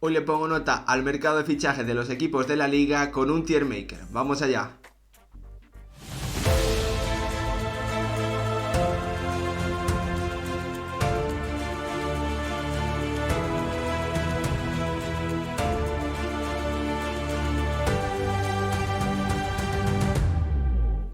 Hoy le pongo nota al mercado de fichajes de los equipos de la liga con un tier maker. Vamos allá.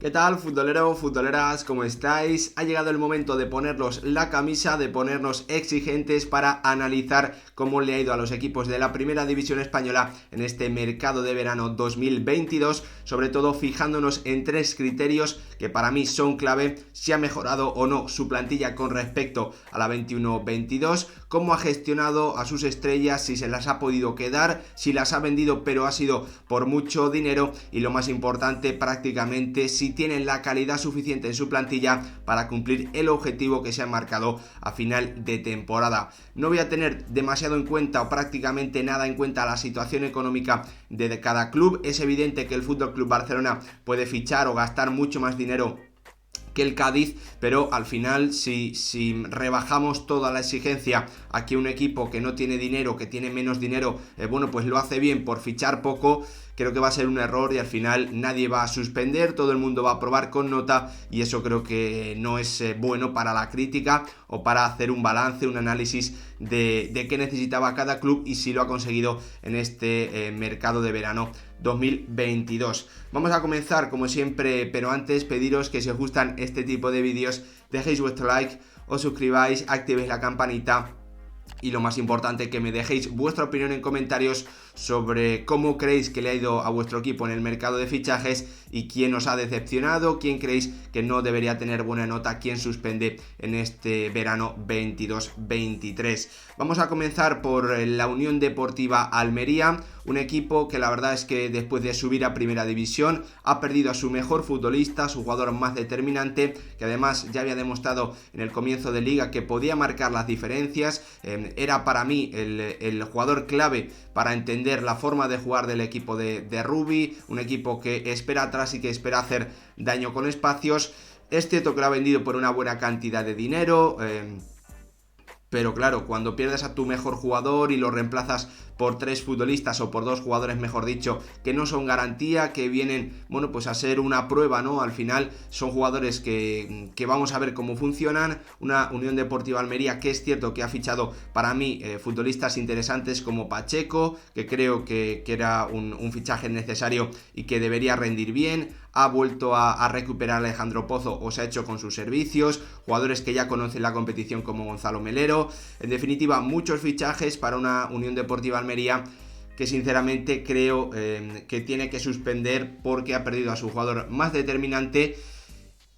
¿Qué tal, futboleros, futboleras? ¿Cómo estáis? Ha llegado el momento de ponernos la camisa, de ponernos exigentes para analizar cómo le ha ido a los equipos de la Primera División Española en este mercado de verano 2022, sobre todo fijándonos en tres criterios que para mí son clave: si ha mejorado o no su plantilla con respecto a la 21-22, cómo ha gestionado a sus estrellas, si se las ha podido quedar, si las ha vendido pero ha sido por mucho dinero, y lo más importante, prácticamente, si tienen la calidad suficiente en su plantilla para cumplir el objetivo que se ha marcado a final de temporada. No voy a tener demasiado en cuenta o prácticamente nada en cuenta la situación económica de cada club. Es evidente que el FC Barcelona puede fichar o gastar mucho más dinero que el Cádiz, pero al final si rebajamos toda la exigencia a que un equipo que no tiene dinero, que tiene menos dinero, pues lo hace bien por fichar poco, creo que va a ser un error y al final nadie va a suspender, todo el mundo va a aprobar con nota, y eso creo que no es bueno para la crítica o para hacer un balance, un análisis de qué necesitaba cada club y si lo ha conseguido en este mercado de verano 2022. Vamos a comenzar como siempre, pero antes pediros que si os gustan este tipo de vídeos dejéis vuestro like, os suscribáis, activéis la campanita y lo más importante, que me dejéis vuestra opinión en comentarios sobre cómo creéis que le ha ido a vuestro equipo en el mercado de fichajes y quién os ha decepcionado, quién creéis que no debería tener buena nota, quién suspende en este verano 22-23. Vamos a comenzar por la Unión Deportiva Almería, un equipo que la verdad es que después de subir a Primera División ha perdido a su mejor futbolista, su jugador más determinante, que además ya había demostrado en el comienzo de liga que podía marcar las diferencias. Era para mí el jugador clave para entender la forma de jugar del equipo de Rubi, un equipo que espera atrás y que espera hacer daño con espacios. Es cierto que lo ha vendido por una buena cantidad de dinero, pero claro, cuando pierdes a tu mejor jugador y lo reemplazas por tres futbolistas o por dos jugadores, mejor dicho, que no son garantía, que vienen, pues a ser una prueba, ¿no? Al final son jugadores que vamos a ver cómo funcionan. Una Unión Deportiva Almería que es cierto que ha fichado para mí futbolistas interesantes como Pacheco, que creo que era un fichaje necesario y que debería rendir bien. Ha vuelto a recuperar a Alejandro Pozo, o se ha hecho con sus servicios, jugadores que ya conocen la competición como Gonzalo Melero. En definitiva, muchos fichajes para una Unión Deportiva Almería que sinceramente creo que tiene que suspender porque ha perdido a su jugador más determinante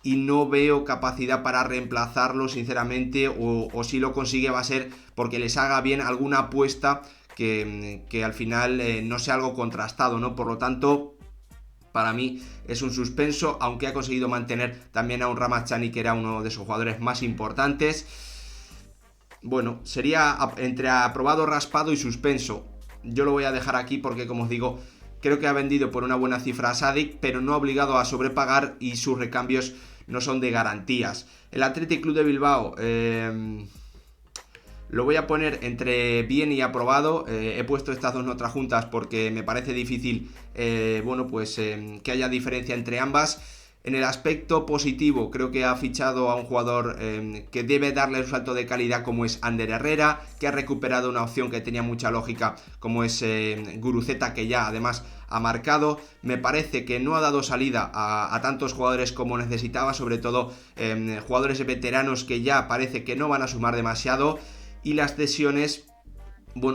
y no veo capacidad para reemplazarlo, sinceramente, o si lo consigue va a ser porque les haga bien alguna apuesta que al final no sea algo contrastado, ¿no? Por lo tanto, para mí es un suspenso, aunque ha conseguido mantener también a un Ramazani, que era uno de sus jugadores más importantes. Bueno, sería entre aprobado, raspado y suspenso. Yo lo voy a dejar aquí porque, como os digo, creo que ha vendido por una buena cifra a Sadik, pero no ha obligado a sobrepagar y sus recambios no son de garantías. El Athletic Club de Bilbao, lo voy a poner entre bien y aprobado. He puesto estas dos notas juntas porque me parece difícil que haya diferencia entre ambas. En el aspecto positivo, creo que ha fichado a un jugador que debe darle un salto de calidad, como es Ander Herrera, que ha recuperado una opción que tenía mucha lógica, como es Guruceta, que ya además ha marcado. Me parece que no ha dado salida a tantos jugadores como necesitaba, sobre todo jugadores veteranos que ya parece que no van a sumar demasiado. Y las cesiones,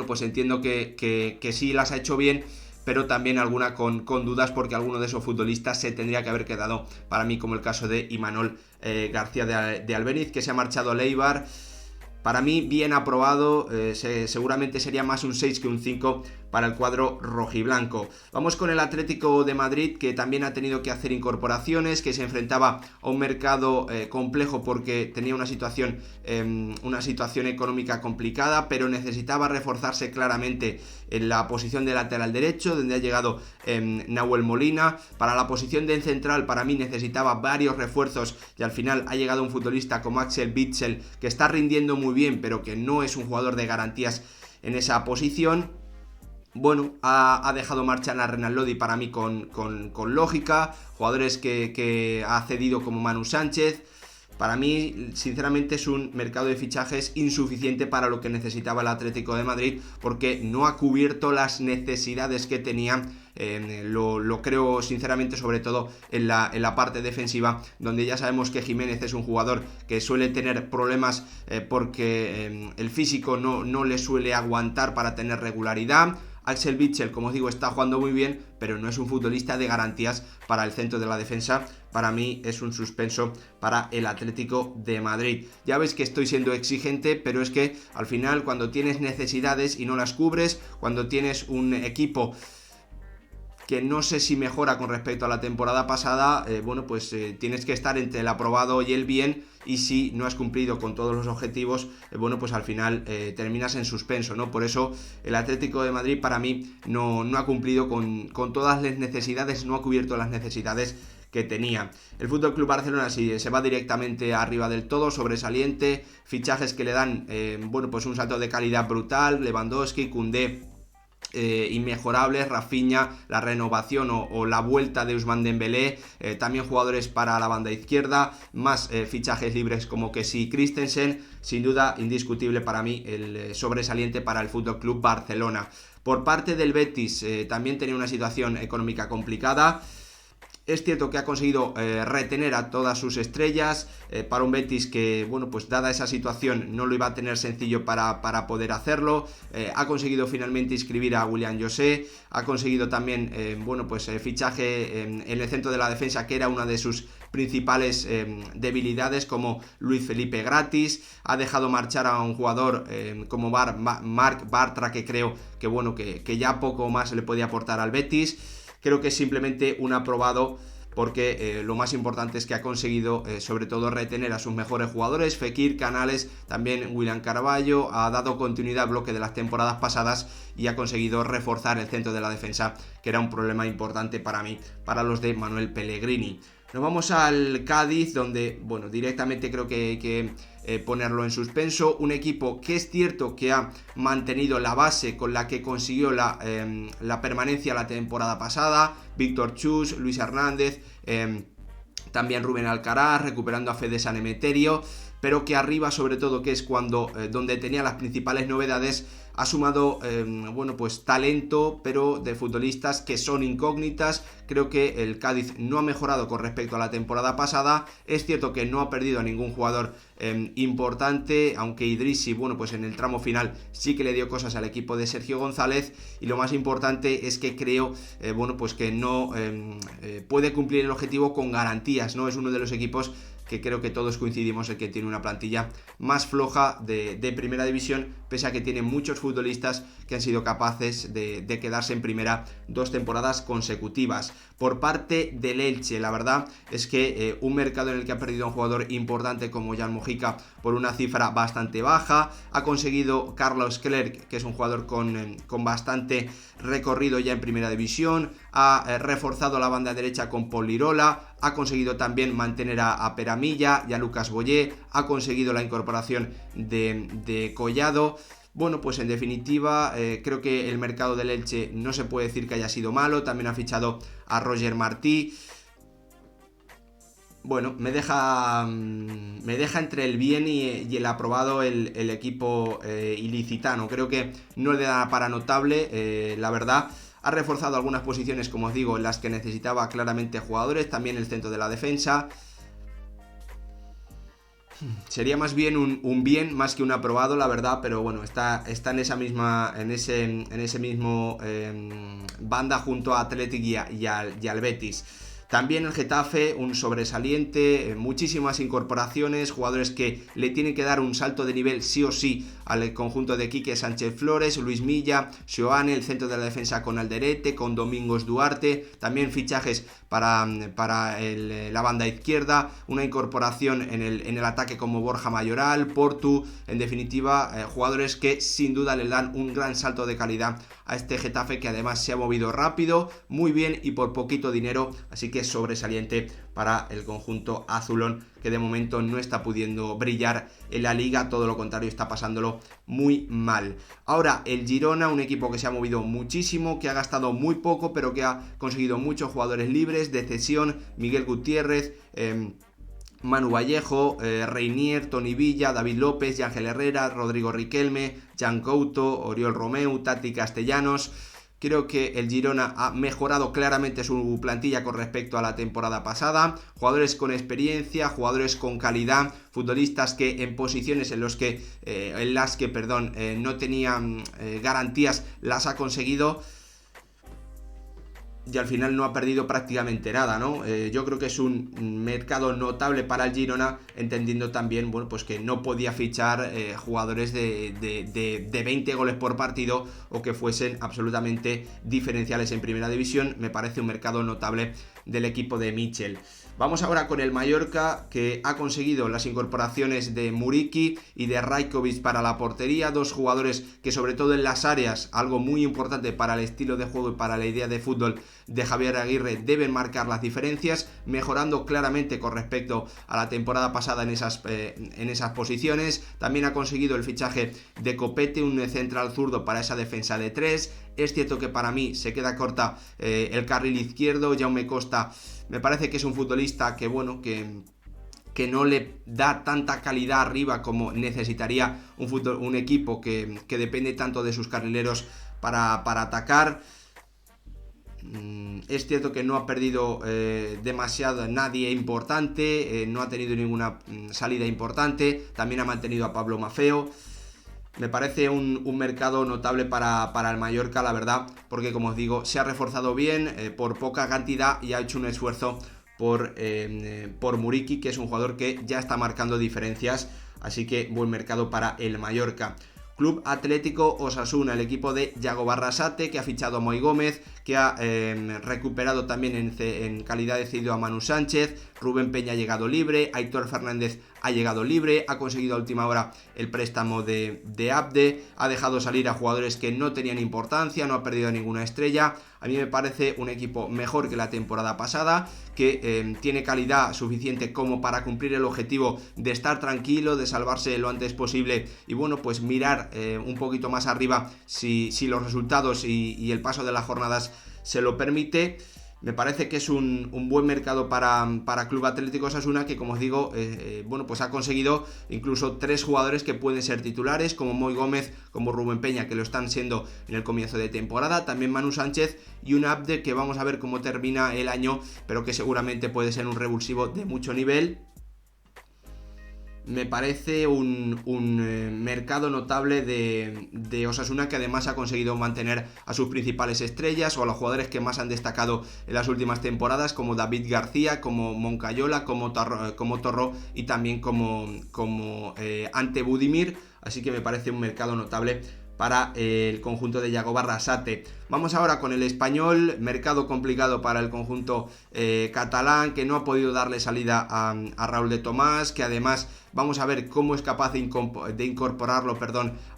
pues entiendo que sí las ha hecho bien, pero también alguna con dudas, porque alguno de esos futbolistas se tendría que haber quedado, para mí, como el caso de Imanol García de Albeniz, que se ha marchado a Eibar. Para mí, bien aprobado, seguramente sería más un 6 que un 5 para el cuadro rojiblanco. Vamos con el Atlético de Madrid, que también ha tenido que hacer incorporaciones, que se enfrentaba a un mercado complejo porque tenía una situación económica complicada, pero necesitaba reforzarse claramente en la posición de lateral derecho, donde ha llegado Nahuel Molina. Para la posición de central, para mí necesitaba varios refuerzos y al final ha llegado un futbolista como Axel Witsel, que está rindiendo muy bien, pero que no es un jugador de garantías en esa posición. bueno, ha dejado marchar a Renan Lodi para mí con lógica, jugadores que ha cedido como Manu Sánchez. Para mí, sinceramente, es un mercado de fichajes insuficiente para lo que necesitaba el Atlético de Madrid, porque no ha cubierto las necesidades que tenía. Lo creo sinceramente, sobre todo en la parte defensiva, donde ya sabemos que Jiménez es un jugador que suele tener problemas porque el físico no le suele aguantar para tener regularidad. Axel Witsel, como os digo, está jugando muy bien, pero no es un futbolista de garantías para el centro de la defensa. Para mí es un suspenso para el Atlético de Madrid. Ya veis que estoy siendo exigente, pero es que al final, cuando tienes necesidades y no las cubres, cuando tienes un equipo que no sé si mejora con respecto a la temporada pasada, tienes que estar entre el aprobado y el bien, y si no has cumplido con todos los objetivos, pues al final terminas en suspenso, ¿no? Por eso el Atlético de Madrid para mí no ha cumplido con todas las necesidades, no ha cubierto las necesidades que tenía. El FC Barcelona sí se va directamente arriba del todo, sobresaliente, fichajes que le dan un salto de calidad brutal, Lewandowski, Koundé, inmejorables, Rafinha, la renovación o la vuelta de Ousmane Dembélé, también jugadores para la banda izquierda, más fichajes libres como Kessie, Christensen, sin duda indiscutible para mí el sobresaliente para el FC Barcelona. Por parte del Betis, también tenía una situación económica complicada. Es cierto que ha conseguido retener a todas sus estrellas, para un Betis que, dada esa situación, no lo iba a tener sencillo para poder hacerlo. Ha conseguido finalmente inscribir a William José, ha conseguido también, fichaje en el centro de la defensa, que era una de sus principales debilidades, como Luis Felipe gratis. Ha dejado marchar a un jugador como Marc Bartra, que creo que ya poco más le podía aportar al Betis. Creo que es simplemente un aprobado, porque lo más importante es que ha conseguido sobre todo retener a sus mejores jugadores, Fekir, Canales, también William Carvalho, ha dado continuidad al bloque de las temporadas pasadas y ha conseguido reforzar el centro de la defensa, que era un problema importante para mí, para los de Manuel Pellegrini. Nos vamos al Cádiz, donde, directamente creo que hay que ponerlo en suspenso. Un equipo que es cierto que ha mantenido la base con la que consiguió la permanencia la temporada pasada. Víctor Chus, Luis Hernández, también Rubén Alcaraz, recuperando a Fede San Emeterio, pero que arriba, sobre todo, que es donde tenía las principales novedades, ha sumado talento, pero de futbolistas que son incógnitas. Creo que el Cádiz no ha mejorado con respecto a la temporada pasada. Es cierto que no ha perdido a ningún jugador importante, aunque Idrissi, en el tramo final sí que le dio cosas al equipo de Sergio González. Y lo más importante es que creo que no puede cumplir el objetivo con garantías, ¿no? Es uno de los equipos que creo que todos coincidimos en que tiene una plantilla más floja de primera división, pese a que tiene muchos futbolistas que han sido capaces de quedarse en primera 2 temporadas consecutivas. Por parte del Elche, la verdad es que un mercado en el que ha perdido a un jugador importante como Jan Mojica por una cifra bastante baja, ha conseguido Carlos Clerc, que es un jugador con bastante recorrido ya en primera división, ha reforzado la banda derecha con Paul Lirola, ha conseguido también mantener a Peramilla y a Lucas Boyé, ha conseguido la incorporación de Collado. En definitiva, creo que el mercado del Elche no se puede decir que haya sido malo. También ha fichado a Roger Martí. Me deja entre el bien y el aprobado el equipo ilicitano. Creo que no le da para notable, la verdad. Ha reforzado algunas posiciones, como os digo, en las que necesitaba claramente jugadores. También el centro de la defensa. Sería más bien un bien más que un aprobado, la verdad, pero está en esa misma, en ese mismo banda junto a Athletic y al Betis. También el Getafe, un sobresaliente, muchísimas incorporaciones, jugadores que le tienen que dar un salto de nivel sí o sí al conjunto de Quique Sánchez Flores, Luis Milla, Seoane, el centro de la defensa con Alderete, con Domingos Duarte, también fichajes para la banda izquierda, una incorporación en el ataque como Borja Mayoral, Portu, en definitiva, jugadores que sin duda le dan un gran salto de calidad a este Getafe, que además se ha movido rápido, muy bien y por poquito dinero, así que sobresaliente para el conjunto azulón, que de momento no está pudiendo brillar en la liga, todo lo contrario, está pasándolo muy mal. Ahora el Girona, un equipo que se ha movido muchísimo, que ha gastado muy poco, pero que ha conseguido muchos jugadores libres de cesión: Miguel Gutiérrez, Manu Vallejo, Reinier, Toni Villa, David López, Ángel Herrera, Rodrigo Riquelme, Jan Couto, Oriol Romeu, Tati Castellanos. Creo que el Girona ha mejorado claramente su plantilla con respecto a la temporada pasada. Jugadores con experiencia, jugadores con calidad, futbolistas que en posiciones en las que no tenían garantías las ha conseguido. Y al final no ha perdido prácticamente nada, ¿no? Yo creo que es un mercado notable para el Girona, entendiendo también, bueno, pues que no podía fichar jugadores de 20 goles por partido o que fuesen absolutamente diferenciales en primera división. Me parece un mercado notable del equipo de Michel. Vamos ahora con el Mallorca, que ha conseguido las incorporaciones de Muriqi y de Rajkovic para la portería, dos jugadores que sobre todo en las áreas, algo muy importante para el estilo de juego y para la idea de fútbol de Javier Aguirre, deben marcar las diferencias, mejorando claramente con respecto a la temporada pasada en esas posiciones. También ha conseguido el fichaje de Copete, un central zurdo para esa defensa de tres. Es cierto que para mí se queda corta el carril izquierdo. Jaume Costa me parece que es un futbolista que, bueno, que no le da tanta calidad arriba como necesitaría un equipo que depende tanto de sus carrileros para atacar. Es cierto que no ha perdido demasiado nadie importante, no ha tenido ninguna salida importante. También ha mantenido a Pablo Maffeo. Me parece un mercado notable para el Mallorca, la verdad, porque como os digo, se ha reforzado bien por poca cantidad y ha hecho un esfuerzo por Muriqi, que es un jugador que ya está marcando diferencias, así que buen mercado para el Mallorca. Club Atlético Osasuna, el equipo de Yago Barrasate, que ha fichado a Moi Gómez, que ha recuperado también en calidad de cedido a Manu Sánchez. Rubén Peña ha llegado libre, Aitor Fernández ha llegado libre, ha conseguido a última hora el préstamo de Abde, ha dejado salir a jugadores que no tenían importancia, no ha perdido ninguna estrella. A mí me parece un equipo mejor que la temporada pasada, que tiene calidad suficiente como para cumplir el objetivo de estar tranquilo, de salvarse lo antes posible y, bueno, pues mirar un poquito más arriba si los resultados y el paso de las jornadas se lo permite. Me parece que es un buen mercado para Club Atlético Osasuna, que, como os digo, bueno, pues ha conseguido incluso 3 jugadores que pueden ser titulares, como Moi Gómez, como Rubén Peña, que lo están siendo en el comienzo de temporada, también Manu Sánchez y un Abde, que vamos a ver cómo termina el año, pero que seguramente puede ser un revulsivo de mucho nivel. Me parece un mercado notable de Osasuna, que además ha conseguido mantener a sus principales estrellas o a los jugadores que más han destacado en las últimas temporadas, como David García, como Moncayola, como Torró y también como Ante Budimir. Así que me parece un mercado notable para el conjunto de Yago Barrasate. Vamos ahora con el Español, mercado complicado para el conjunto catalán, que no ha podido darle salida a Raúl de Tomás, que además vamos a ver cómo es capaz de incorporarlo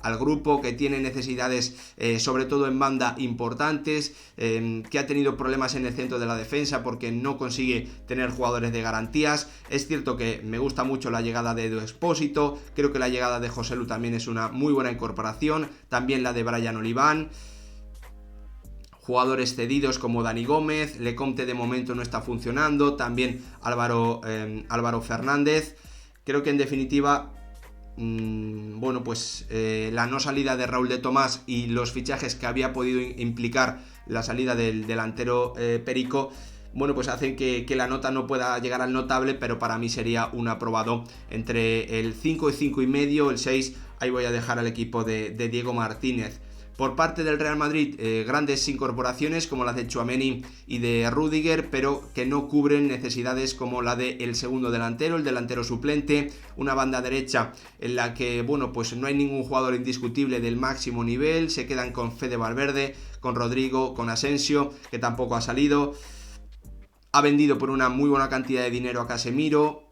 al grupo, que tiene necesidades sobre todo en banda importantes, que ha tenido problemas en el centro de la defensa porque no consigue tener jugadores de garantías. Es cierto que me gusta mucho la llegada de Edu Expósito, creo que la llegada de Joselu también es una muy buena incorporación, también la de Brian Oliván. Jugadores cedidos como Dani Gómez, Lecomte de momento no está funcionando, también Álvaro Fernández. Creo que en definitiva, bueno, pues la no salida de Raúl de Tomás y los fichajes que había podido implicar la salida del delantero Perico, bueno, pues hacen que la nota no pueda llegar al notable, pero para mí sería un aprobado entre el 5 y 5,5, el 6, ahí voy a dejar al equipo de Diego Martínez. Por parte del Real Madrid, grandes incorporaciones como las de Tchouaméni y de Rüdiger, pero que no cubren necesidades como la del segundo delantero, el delantero suplente, una banda derecha en la que, bueno, pues no hay ningún jugador indiscutible del máximo nivel, se quedan con Fede Valverde, con Rodrigo, con Asensio, que tampoco ha salido, ha vendido por una muy buena cantidad de dinero a Casemiro.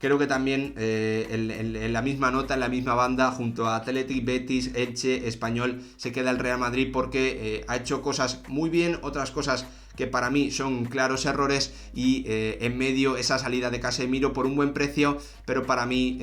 Creo que también en la misma nota, en la misma banda, junto a Athletic, Betis, Elche, Español, se queda el Real Madrid porque ha hecho cosas muy bien, otras cosas que para mí son claros errores, y en medio esa salida de Casemiro por un buen precio, pero para mí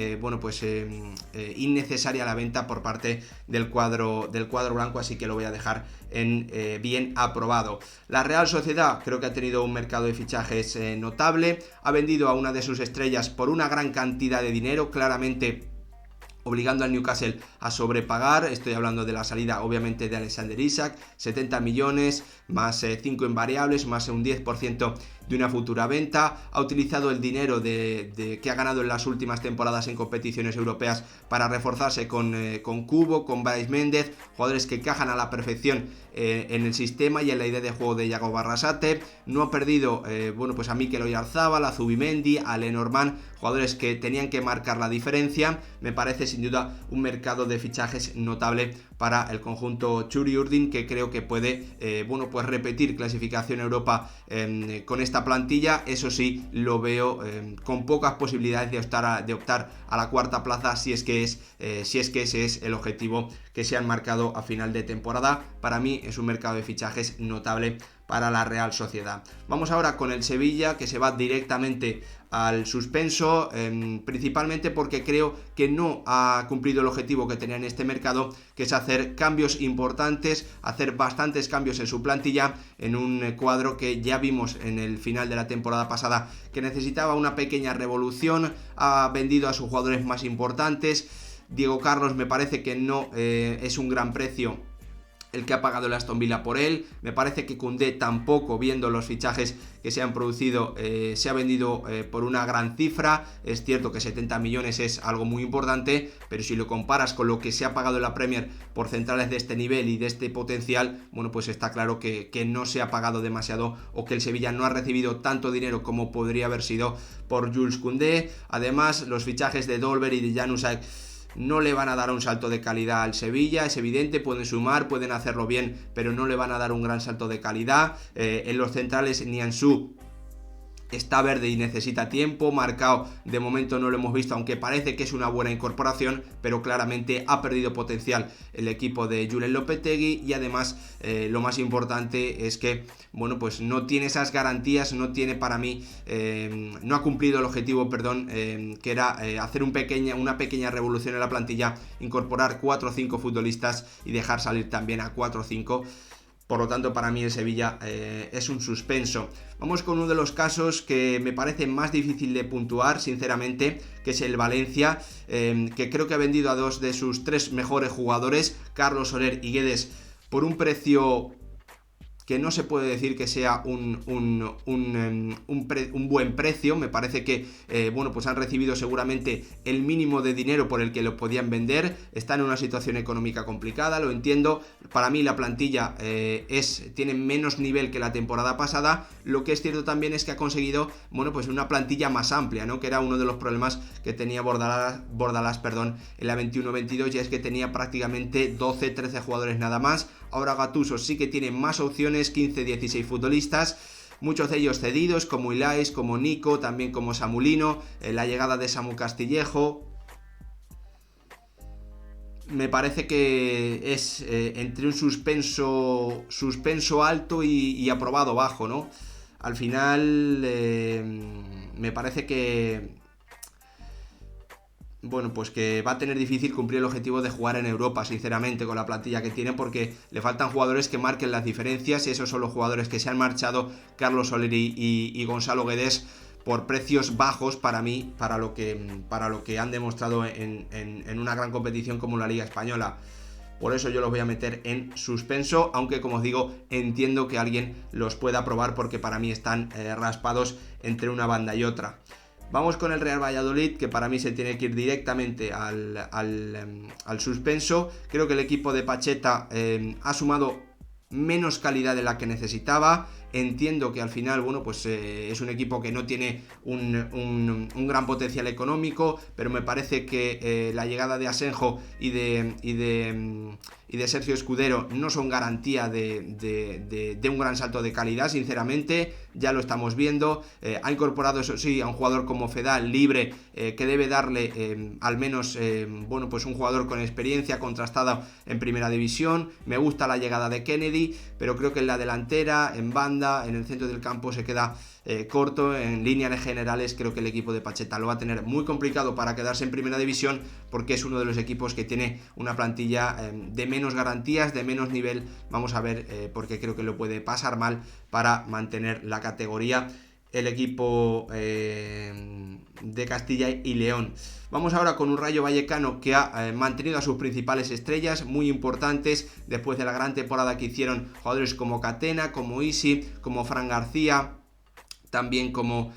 innecesaria la venta por parte del cuadro blanco, así que lo voy a dejar en bien aprobado. La Real Sociedad creo que ha tenido un mercado de fichajes notable, ha vendido a una de sus estrellas por una gran cantidad de dinero, claramente obligando al Newcastle a sobrepagar. Estoy hablando de la salida obviamente de Alexander Isak, 70 millones, más 5 en variables, más un 10% de una futura venta. Ha utilizado el dinero que ha ganado en las últimas temporadas en competiciones europeas para reforzarse con Kubo, con Brais Méndez, jugadores que encajan a la perfección en el sistema y en la idea de juego de Yago Barrasate. No ha perdido a Mikel Oyarzabal, a Zubimendi, a Lenormand, jugadores que tenían que marcar la diferencia. Me parece sin duda un mercado de fichajes notable para el conjunto Txuri-Urdin, que creo que puede repetir clasificación Europa con esta plantilla. Eso sí, lo veo con pocas posibilidades de optar a la cuarta plaza, si es que ese es el objetivo que se han marcado a final de temporada. Para mí es un mercado de fichajes notable para la Real Sociedad. Vamos ahora con el Sevilla, que se va directamente al suspenso, principalmente porque creo que no ha cumplido el objetivo que tenía en este mercado, que es hacer cambios importantes, hacer bastantes cambios en su plantilla, en un cuadro que ya vimos en el final de la temporada pasada que necesitaba una pequeña revolución. Ha vendido a sus jugadores más importantes. Diego Carlos me parece que no es un gran precio el que ha pagado el Aston Villa por él. Me parece que Koundé tampoco, viendo los fichajes que se han producido, se ha vendido por una gran cifra. Es cierto que 70 millones es algo muy importante, pero si lo comparas con lo que se ha pagado en la Premier por centrales de este nivel y de este potencial, pues está claro que no se ha pagado demasiado, o que el Sevilla no ha recibido tanto dinero como podría haber sido por Jules Koundé. Además, los fichajes de Dolber y de Januzaj no le van a dar un salto de calidad al Sevilla, es evidente, pueden sumar, pueden hacerlo bien, pero no le van a dar un gran salto de calidad. En los centrales, Nianzou está verde y necesita tiempo. Marcao de momento no lo hemos visto, aunque parece que es una buena incorporación, pero claramente ha perdido potencial el equipo de Julen Lopetegui. Y además lo más importante es que no tiene esas garantías, no tiene, para mí, no ha cumplido el objetivo, que era hacer una pequeña revolución en la plantilla, incorporar 4 o 5 futbolistas y dejar salir también a 4 o 5. Por lo tanto, para mí el Sevilla es un suspenso. Vamos con uno de los casos que me parece más difícil de puntuar, sinceramente, que es el Valencia, que creo que ha vendido a 2 de sus 3 mejores jugadores, Carlos Soler y Guedes, por un precio que no se puede decir que sea un buen precio. Me parece que han recibido seguramente el mínimo de dinero por el que lo podían vender. Están en una situación económica complicada, lo entiendo. Para mí la plantilla tiene menos nivel que la temporada pasada. Lo que es cierto también es que ha conseguido una plantilla más amplia, ¿no? Que era uno de los problemas que tenía Bordalás en la 21-22, y es que tenía prácticamente 12-13 jugadores nada más. Ahora Gattuso sí que tiene más opciones, 15-16 futbolistas, muchos de ellos cedidos, como Ilais, como Nico, también como Samulino, la llegada de Samu Castillejo. Me parece que es entre un suspenso alto y aprobado bajo, ¿no? Al final me parece que que va a tener difícil cumplir el objetivo de jugar en Europa, sinceramente, con la plantilla que tiene, porque le faltan jugadores que marquen las diferencias, y esos son los jugadores que se han marchado, Carlos Soler y Gonzalo Guedes, por precios bajos para mí, para lo que han demostrado en una gran competición como la Liga Española. Por eso yo los voy a meter en suspenso, aunque, como os digo, entiendo que alguien los pueda probar, porque para mí están raspados entre una banda y otra. Vamos con el Real Valladolid, que para mí se tiene que ir directamente al suspenso. Creo que el equipo de Pacheta ha sumado menos calidad de la que necesitaba. Entiendo que al final, es un equipo que no tiene un gran potencial económico, pero me parece que la llegada de Asenjo y de Sergio Escudero no son garantía de un gran salto de calidad, sinceramente. ya lo estamos viendo. Ha incorporado, eso sí, a un jugador como Fedal, libre, que debe darle al menos bueno, pues un jugador con experiencia contrastada en primera división. Me gusta la llegada de Kennedy, pero creo que en la delantera, en banda, en el centro del campo se queda corto. En líneas generales creo que el equipo de Pacheta lo va a tener muy complicado para quedarse en primera división, porque es uno de los equipos que tiene una plantilla de menos garantías, de menos nivel. Vamos a ver, porque creo que lo puede pasar mal para mantener la categoría el equipo de Castilla y León. Vamos ahora con un Rayo Vallecano que ha mantenido a sus principales estrellas muy importantes después de la gran temporada que hicieron jugadores como Catena, como Isi, como Fran García, también como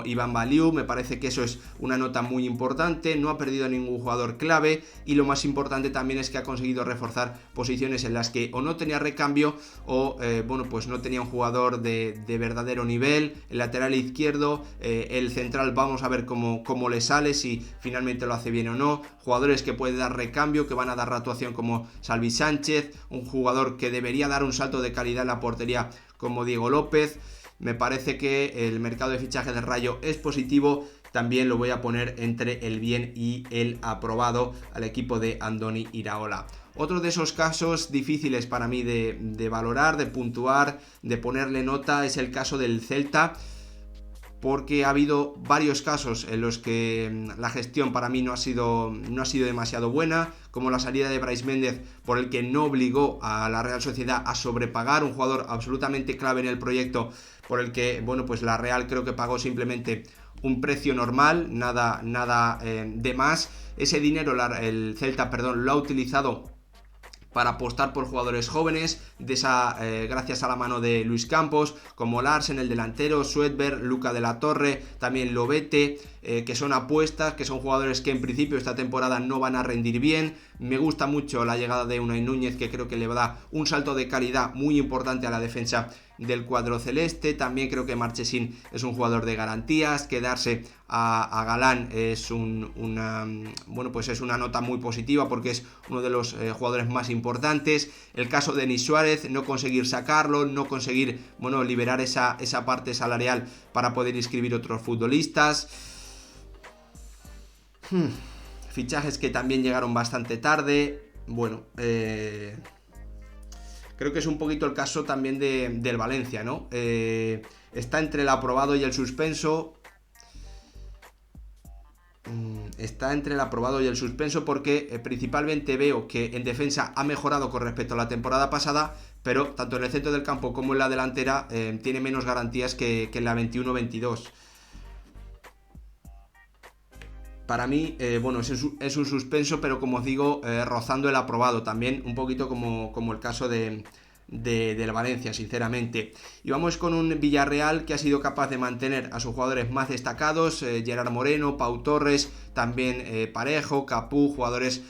Iván Baliu. Me parece que eso es una nota muy importante. No ha perdido a ningún jugador clave, y lo más importante también es que ha conseguido reforzar posiciones en las que o no tenía recambio o bueno, pues no tenía un jugador de verdadero nivel. El lateral izquierdo, el central, vamos a ver cómo le sale, si finalmente lo hace bien o no. Jugadores que puede dar recambio, que van a dar rotación, como Salvi Sánchez, un jugador que debería dar un salto de calidad en la portería como Diego López. Me parece que el mercado de fichaje del Rayo es positivo. También lo voy a poner entre el bien y el aprobado al equipo de Andoni Iraola. Otro de esos casos difíciles para mí de valorar, de puntuar, de ponerle nota, es el caso del Celta, porque ha habido varios casos en los que la gestión para mí no ha sido demasiado buena, como la salida de Brais Méndez, por el que no obligó a la Real Sociedad a sobrepagar, un jugador absolutamente clave en el proyecto, por el que, bueno, pues la Real creo que pagó simplemente un precio normal, nada de más. Ese dinero el Celta, lo ha utilizado para apostar por jugadores jóvenes, gracias a la mano de Luis Campos, como Larsen, el delantero, Suedberg, Luca de la Torre, también Lobete, que son apuestas, que son jugadores que en principio esta temporada no van a rendir bien. Me gusta mucho la llegada de Unai Núñez, que creo que le da un salto de calidad muy importante a la defensa del cuadro celeste. También creo que Marchesín es un jugador de garantías. Quedarse a Galán es pues es una nota muy positiva, porque es uno de los jugadores más importantes. El caso de Denis Suárez, no conseguir sacarlo, no conseguir liberar esa parte salarial para poder inscribir otros futbolistas. Fichajes que también llegaron bastante tarde. Bueno, creo que es un poquito el caso también del Valencia, ¿no? Está entre el aprobado y el suspenso. Porque principalmente veo que en defensa ha mejorado con respecto a la temporada pasada, pero tanto en el centro del campo como en la delantera tiene menos garantías que en la 21-22. Para mí, es un suspenso, pero como os digo, rozando el aprobado. También un poquito como el caso del Valencia, sinceramente. Y vamos con un Villarreal que ha sido capaz de mantener a sus jugadores más destacados, Gerard Moreno, Pau Torres, también Parejo, Capú, jugadores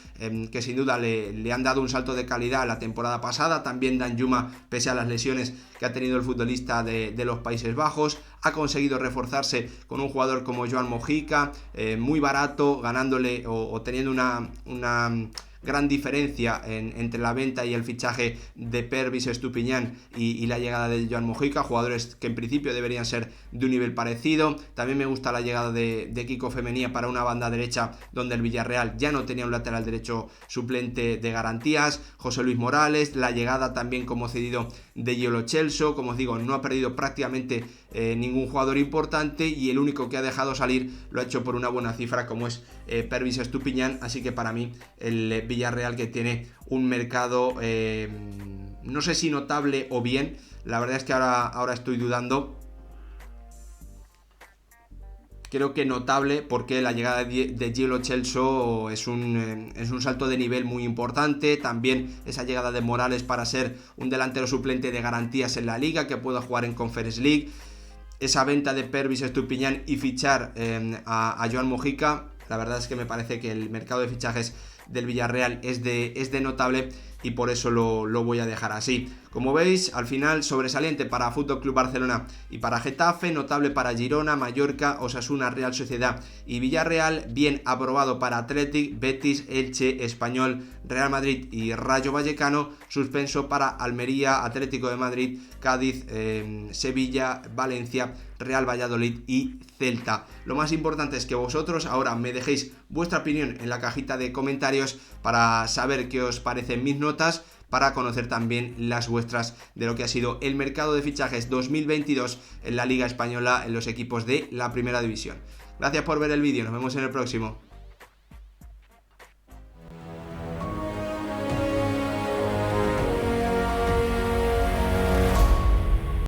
que sin duda le han dado un salto de calidad la temporada pasada. También Danjuma, pese a las lesiones que ha tenido el futbolista de los Países Bajos, ha conseguido reforzarse con un jugador como Joan Mojica, muy barato, ganándole o teniendo una gran diferencia entre la venta y el fichaje de Pervis Estupiñán y la llegada de Joan Mojica, jugadores que en principio deberían ser de un nivel parecido. También me gusta la llegada de Kiko Femenía para una banda derecha, donde el Villarreal ya no tenía un lateral derecho suplente de garantías. José Luis Morales, la llegada también como cedido de Lo Celso. Como os digo, no ha perdido prácticamente ningún jugador importante, y el único que ha dejado salir lo ha hecho por una buena cifra, como es Pervis Estupiñán. Así que para mí el Villarreal, que tiene un mercado no sé si notable o bien, la verdad es que ahora estoy dudando. Creo que notable, porque la llegada de Lo Celso es un salto de nivel muy importante. También esa llegada de Morales para ser un delantero suplente de garantías en la liga, que pueda jugar en Conference League. Esa venta de Pervis Estupiñán y fichar a Joan Mojica, la verdad es que me parece que el mercado de fichajes del Villarreal es de notable. y por eso lo voy a dejar así. Como veis, al final sobresaliente para Fútbol Club Barcelona y para Getafe, notable para Girona, Mallorca, Osasuna, Real Sociedad y Villarreal, bien aprobado para Athletic, Betis, Elche, Español, Real Madrid y Rayo Vallecano, suspenso para Almería, Atlético de Madrid, Cádiz, Sevilla, Valencia, Real Valladolid y Celta. Lo más importante es que vosotros ahora me dejéis vuestra opinión en la cajita de comentarios para saber qué os parecen mis notas, para conocer también las vuestras de lo que ha sido el mercado de fichajes 2022 en la Liga Española en los equipos de la Primera División. Gracias por ver el vídeo, nos vemos en el próximo.